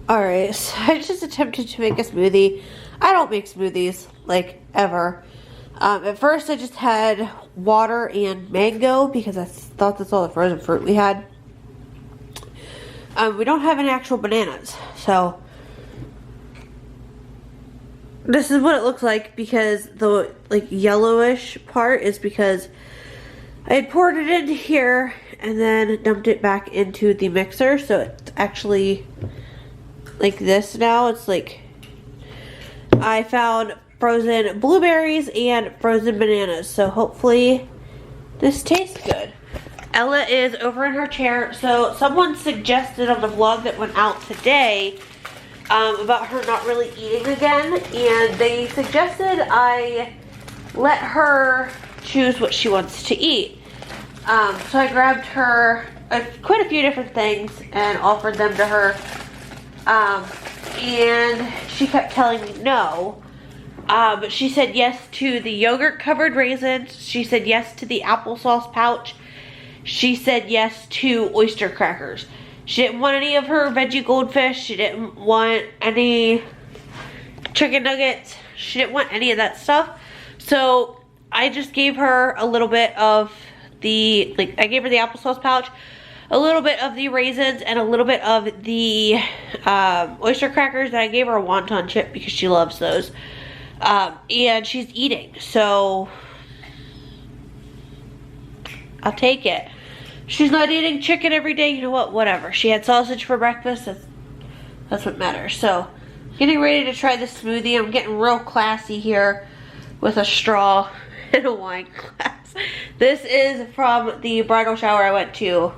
Alright, so I just attempted to make a smoothie. I don't make smoothies, like, ever. At first I just had water and mango because I thought that's all the frozen fruit we had. We don't have any actual bananas, so this is what it looks like because the like yellowish part is because I had poured it into here and then dumped it back into the mixer, so it's actually like this now. It's like I found frozen blueberries and frozen bananas, so hopefully this tastes good. Ella is over in her chair. So someone suggested on the vlog that went out today about her not really eating again, and they suggested I let her choose what she wants to eat. So I grabbed her quite a few different things and offered them to her, and she kept telling me no. But she said yes to the yogurt covered raisins. She said yes to the applesauce pouch. She said yes to oyster crackers. She didn't want any of her veggie goldfish. She didn't want any chicken nuggets. She didn't want any of that stuff. So I just gave her a little bit of the, like, I gave her the applesauce pouch, a little bit of the raisins, and a little bit of the oyster crackers. And I gave her a wonton chip because she loves those. And she's eating, so I'll take it. She's not eating chicken every day, you know what, whatever. She had sausage for breakfast, that's what matters. So, getting ready to try this smoothie. I'm getting real classy here with a straw and a wine glass. This is from the bridal shower I went to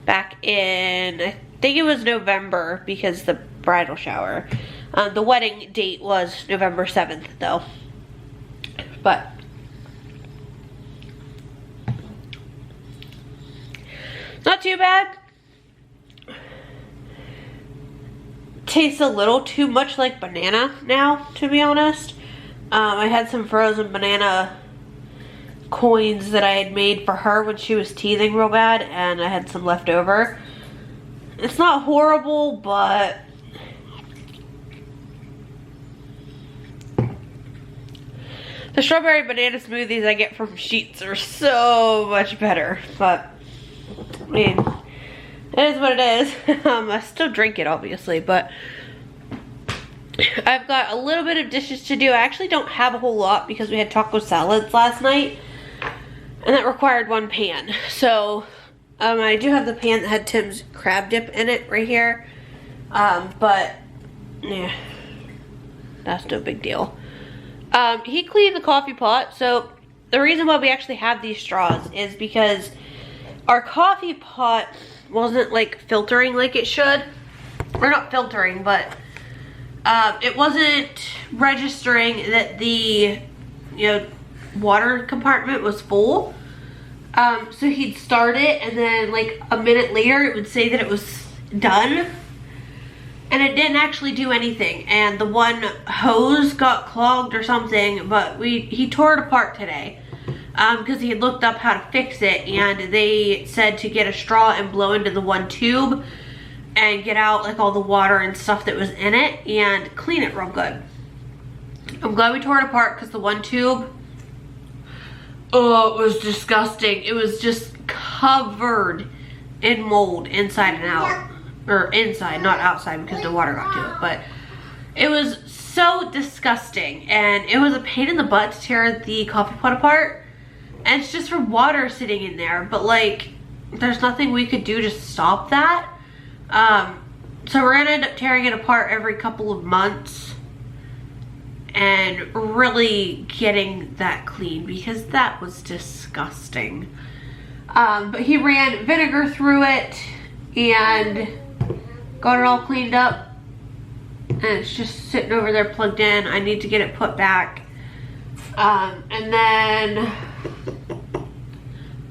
back in, I think it was November, because the bridal shower. The wedding date was November 7th though. But not too bad. Tastes a little too much like banana now, to be honest. I had some frozen banana coins that I had made for her when she was teething real bad, and I had some left over. It's not horrible, but the strawberry banana smoothies I get from Sheetz are so much better. But I mean, it is what it is. I still drink it, obviously, but I've got a little bit of dishes to do. I actually don't have a whole lot because we had taco salads last night, and that required one pan. So I do have the pan that had Tim's crab dip in it right here, but yeah, that's no big deal. He cleaned the coffee pot. So the reason why we actually have these straws is because our coffee pot wasn't like filtering like it should. Or not filtering, but it wasn't registering that the, you know, water compartment was full. So he'd start it, and then like a minute later it would say that it was done, and it didn't actually do anything, and the one hose got clogged or something. But he tore it apart today because he had looked up how to fix it, and they said to get a straw and blow into the one tube and get out like all the water and stuff that was in it and clean it real good. I'm glad we tore it apart because the one tube, oh, it was disgusting. It was just covered in mold inside and out. Or inside, not outside, because the water got to it. But it was so disgusting, and it was a pain in the butt to tear the coffee pot apart. And it's just from water sitting in there, but like there's nothing we could do to stop that. So we're gonna end up tearing it apart every couple of months and really getting that clean, because that was disgusting. But he ran vinegar through it and got it all cleaned up, and it's just sitting over there plugged in. I need to get it put back. And then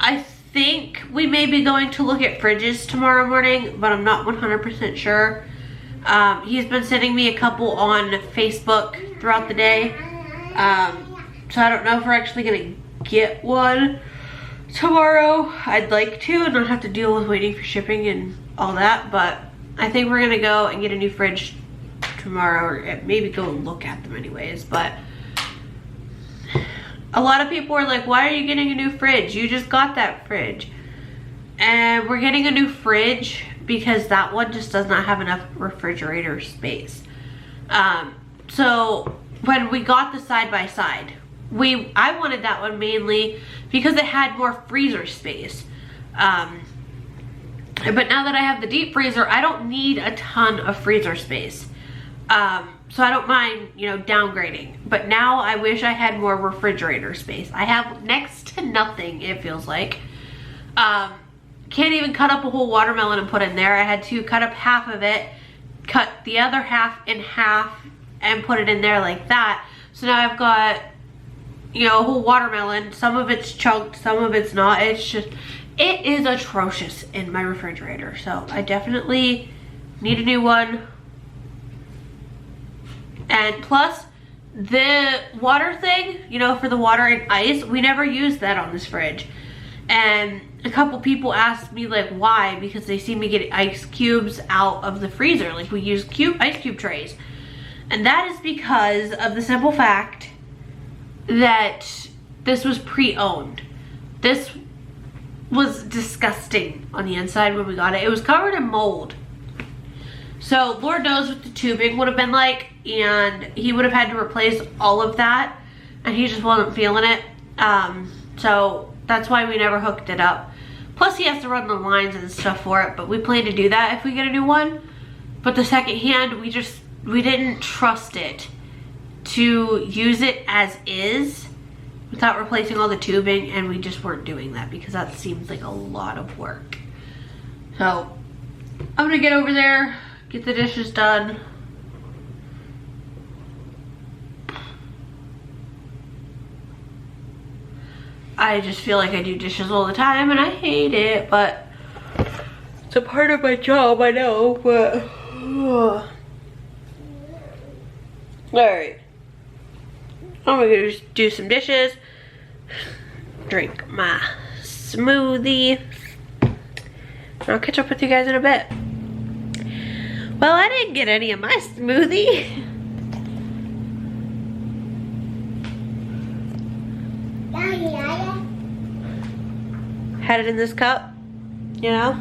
I think we may be going to look at fridges tomorrow morning, but I'm not 100% sure. He's been sending me a couple on Facebook throughout the day. So I don't know if we're actually gonna get one tomorrow. I'd like to and not have to deal with waiting for shipping and all that, but I think we're gonna go and get a new fridge tomorrow, or maybe go and look at them anyways. But a lot of people are like, why are you getting a new fridge? You just got that fridge. And we're getting a new fridge because that one just does not have enough refrigerator space. So when we got the side-by-side, I wanted that one mainly because it had more freezer space. But now that I have the deep freezer, I don't need a ton of freezer space. So I don't mind, you know, downgrading. But now I wish I had more refrigerator space. I have next to nothing, it feels like. Can't even cut up a whole watermelon and put in there. I had to cut up half of it, cut the other half in half, and put it in there like that. So now I've got, you know, a whole watermelon. Some of it's chunked, some of it's not. It's just, it is atrocious in my refrigerator. So I definitely need a new one. And plus, the water thing, you know, for the water and ice, we never used that on this fridge. And a couple people asked me like why, because they see me get ice cubes out of the freezer. Like we use ice cube trays. And that is because of the simple fact that this was pre-owned. This was disgusting on the inside when we got it. It was covered in mold. So Lord knows what the tubing would have been like, and he would have had to replace all of that, and he just wasn't feeling it. So that's why we never hooked it up. Plus he has to run the lines and stuff for it, but we plan to do that if we get a new one. But the second hand, we didn't trust it to use it as is without replacing all the tubing, and we just weren't doing that because that seems like a lot of work. So I'm gonna get over there, get the dishes done. I just feel like I do dishes all the time and I hate it, but it's a part of my job, I know, but alright. I'm gonna go do some dishes, drink my smoothie, and I'll catch up with you guys in a bit. Well, I didn't get any of my smoothie. Had it in this cup, you know?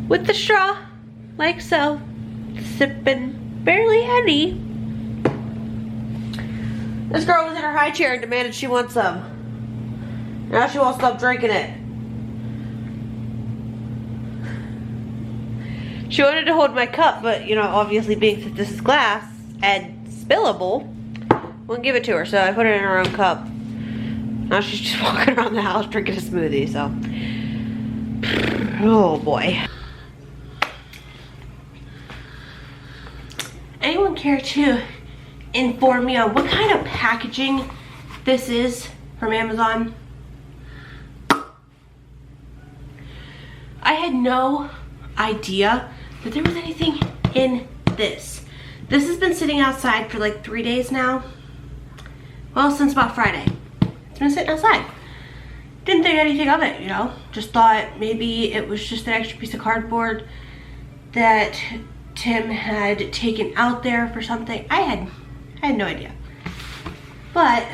With the straw, like so. Sipping barely any. This girl was in her high chair and demanded she wants some. Now she won't stop drinking it. She wanted to hold my cup, but you know, obviously being that this is glass and spillable, wouldn't give it to her, so I put it in her own cup. Now she's just walking around the house drinking a smoothie, so. Oh boy. Anyone care to inform me on what kind of packaging this is from Amazon? I had no idea that there was anything in this. This has been sitting outside for like 3 days now. Well, since about Friday. It's been sitting outside. Didn't think anything of it, you know. Just thought maybe it was just an extra piece of cardboard that Tim had taken out there for something. I had no idea. But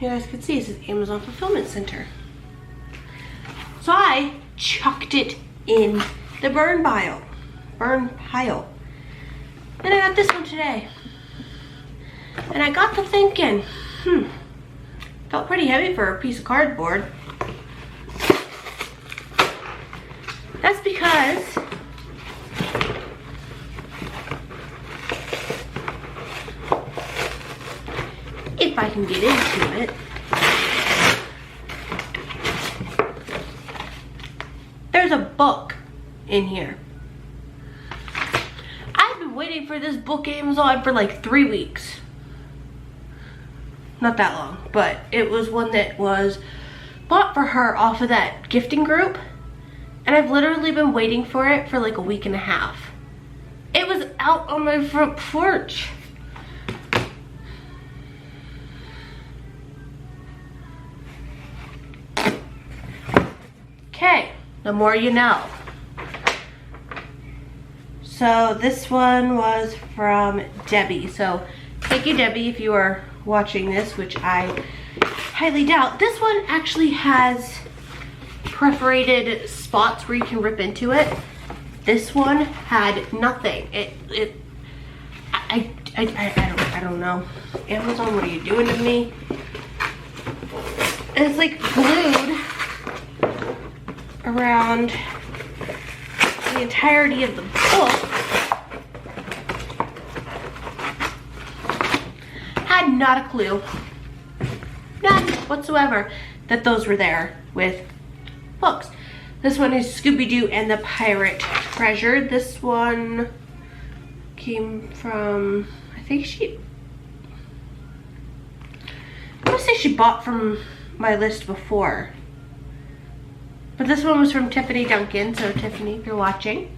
you guys can see it says Amazon Fulfillment Center. So I chucked it in the burn pile. And I got this one today. And I got to thinking, felt pretty heavy for a piece of cardboard. That's because if I can get into it, there's a book in here. I've been waiting for this book Amazon for like 3 weeks. Not that long, but it was one that was bought for her off of that gifting group, and I've literally been waiting for it for like a week and a half. It was out on my front porch. the more you know. So this one was from Debbie. So thank you, Debbie, if you are watching this, which I highly doubt. This one actually has perforated spots where you can rip into it. This one had nothing. I don't know. Amazon, what are you doing to me? And it's like glued around the entirety of the book. Had not a clue, none whatsoever, that those were there with books. This one is Scooby-Doo and the Pirate Treasure. This one came from, I want to say she bought from my list before. But this one was from Tiffany Duncan, so Tiffany, if you're watching.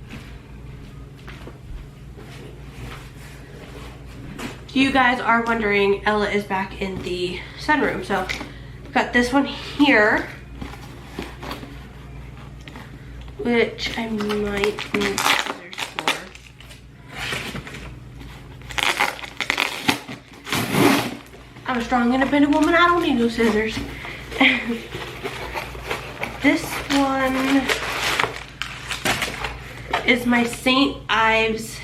You guys are wondering, Ella is back in the sunroom. So I've got this one here, which I might need scissors for. I'm a strong, independent woman. I don't need no scissors. This one is my St. Ives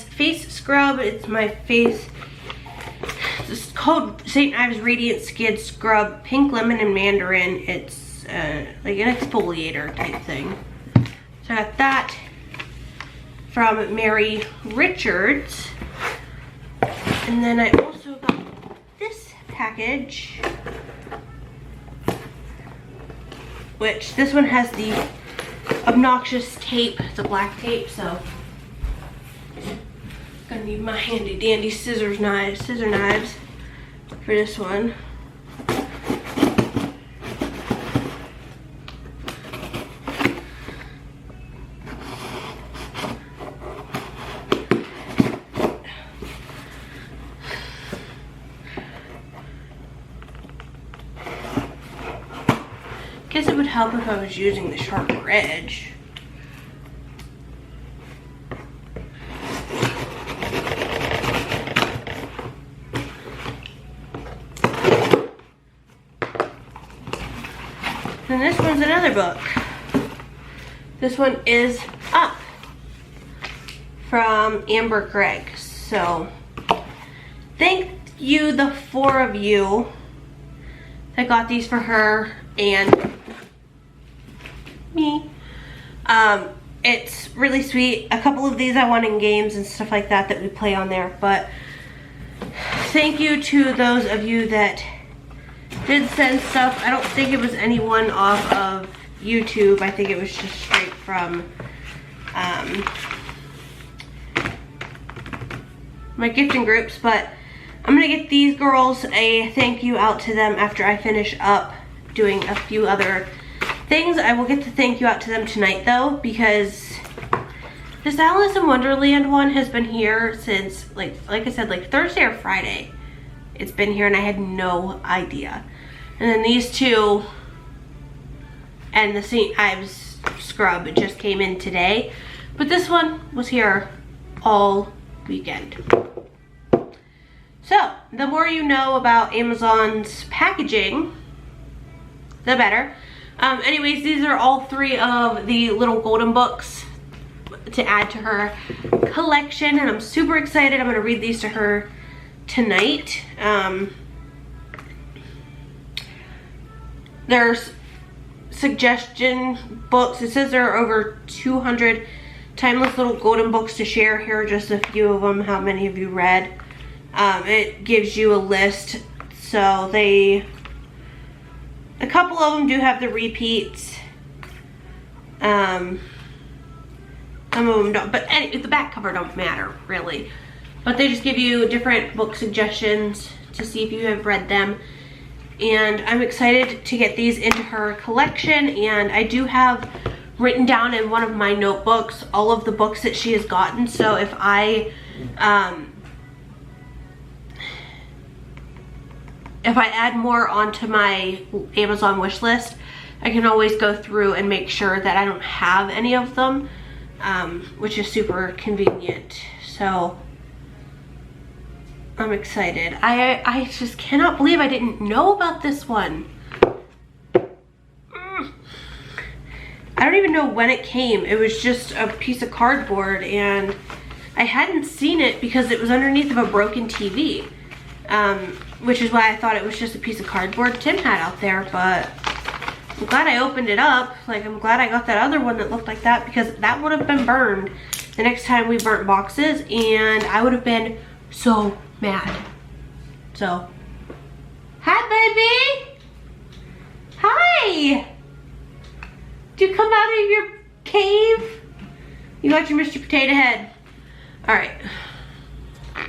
face scrub. It's my face. It's called St. Ives Radiant Skin Scrub, Pink Lemon and Mandarin. It's like an exfoliator type thing. So I got that from Mary Richards. And then I also got this package, which this one has the obnoxious tape, the black tape, so gonna need my handy dandy scissor knives for this one. Guess it would help if I was using the sharper edge. And this one's another book. This one is Up from Amber Gregg. So thank you, the 4 of you that got these for her and me. It's really sweet. A couple of these I won in games and stuff like that we play on there, but thank you to those of you that did send stuff. I don't think it was anyone off of YouTube. I think it was just straight from my gifting groups, but I'm gonna get these girls a thank you out to them after I finish up doing a few other things. I will get the thank you out to them tonight though, because this Alice in Wonderland one has been here since like I said, like Thursday or Friday. It's been here and I had no idea. And then these two and the St. Ives scrub, it just came in today. But this one was here all weekend. So the more you know about Amazon's packaging, the better. Anyways, these are all 3 of the little golden books to add to her collection, and I'm super excited. I'm gonna read these to her tonight. There's suggestion books. It says there are over 200 timeless little golden books to share. Here are just a few of them, how many of you read. It gives you a list. So a couple of them do have the repeats. Some of them don't, but the back cover don't matter really. But they just give you different book suggestions to see if you have read them. And I'm excited to get these into her collection, and I do have written down in one of my notebooks all of the books that she has gotten. So if I if I add more onto my Amazon wish list, I can always go through and make sure that I don't have any of them, which is super convenient. So I'm excited. I just cannot believe I didn't know about this one. I don't even know when it came. It was just a piece of cardboard, and I hadn't seen it because it was underneath of a broken TV, which is why I thought it was just a piece of cardboard Tim had out there. But I'm glad I opened it up. Like, I'm glad I got that other one that looked like that, because that would have been burned the next time we burnt boxes, and I would have been so mad. So, hi, baby. Hi. Did you come out of your cave? You got your Mr. Potato Head. All right.